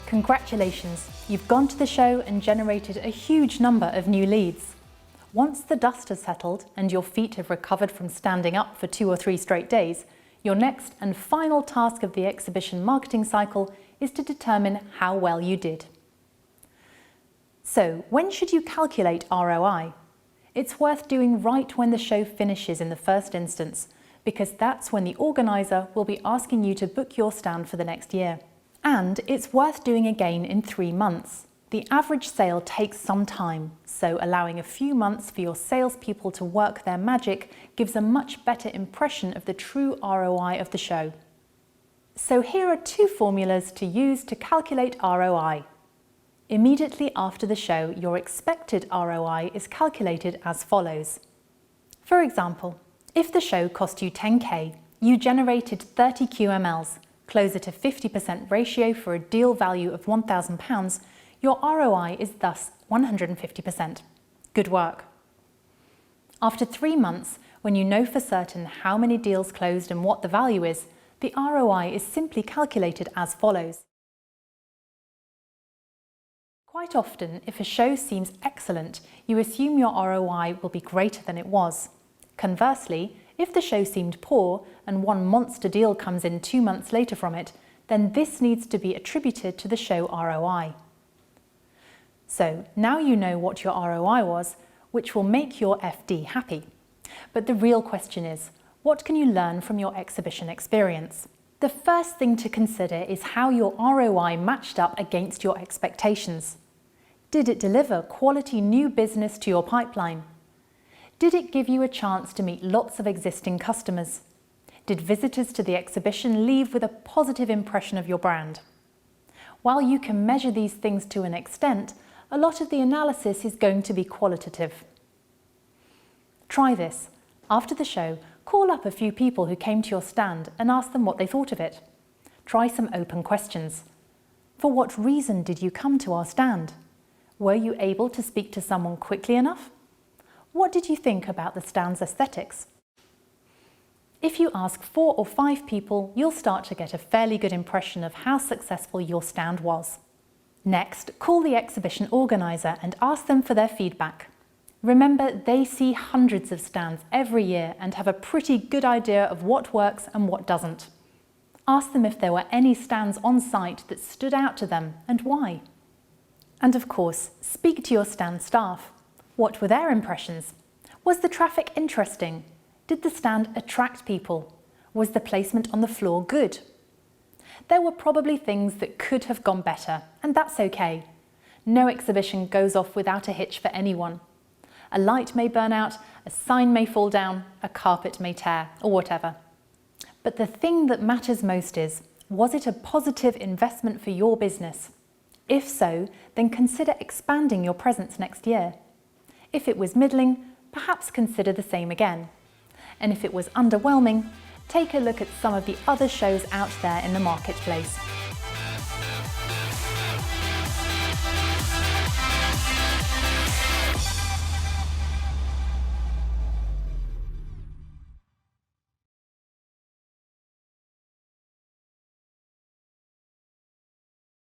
Congratulations, you've gone to the show and generated a huge number of new leads. Once the dust has settled and your feet have recovered from standing up for 2 or 3 straight days, your next and final task of the exhibition marketing cycle is to determine how well you did. So, when should you calculate ROI? It's worth doing right when the show finishes in the first instance, because that's when the organiser will be asking you to book your stand for the next year. And it's worth doing again in 3 months. The average sale takes some time, so allowing a few months for your salespeople to work their magic gives a much better impression of the true ROI of the show. So here are 2 formulas to use to calculate ROI. Immediately after the show, your expected ROI is calculated as follows. For example, if the show cost you 10k, you generated 30 QMLs, close at a 50% ratio for a deal value of £1,000, your ROI is thus 150%. Good work. After 3 months, when you know for certain how many deals closed and what the value is, the ROI is simply calculated as follows. Quite often, if a show seems excellent, you assume your ROI will be greater than it was. Conversely, if the show seemed poor and one monster deal comes in 2 months later from it, then this needs to be attributed to the show ROI. So now you know what your ROI was, which will make your FD happy. But the real question is, what can you learn from your exhibition experience? The first thing to consider is how your ROI matched up against your expectations. Did it deliver quality new business to your pipeline? Did it give you a chance to meet lots of existing customers? Did visitors to the exhibition leave with a positive impression of your brand? While you can measure these things to an extent, a lot of the analysis is going to be qualitative. Try this. After the show, call up a few people who came to your stand and ask them what they thought of it. Try some open questions. For what reason did you come to our stand? Were you able to speak to someone quickly enough? What did you think about the stand's aesthetics? If you ask 4 or 5 people, you'll start to get a fairly good impression of how successful your stand was. Next, call the exhibition organiser and ask them for their feedback. Remember, they see hundreds of stands every year and have a pretty good idea of what works and what doesn't. Ask them if there were any stands on site that stood out to them and why. And of course, speak to your stand staff. What were their impressions? Was the traffic interesting? Did the stand attract people? Was the placement on the floor good? There were probably things that could have gone better, and that's okay. No exhibition goes off without a hitch for anyone. A light may burn out, a sign may fall down, a carpet may tear, or whatever. But the thing that matters most is, was it a positive investment for your business? If so, then consider expanding your presence next year. If it was middling, perhaps consider the same again. And if it was underwhelming, take a look at some of the other shows out there in the marketplace.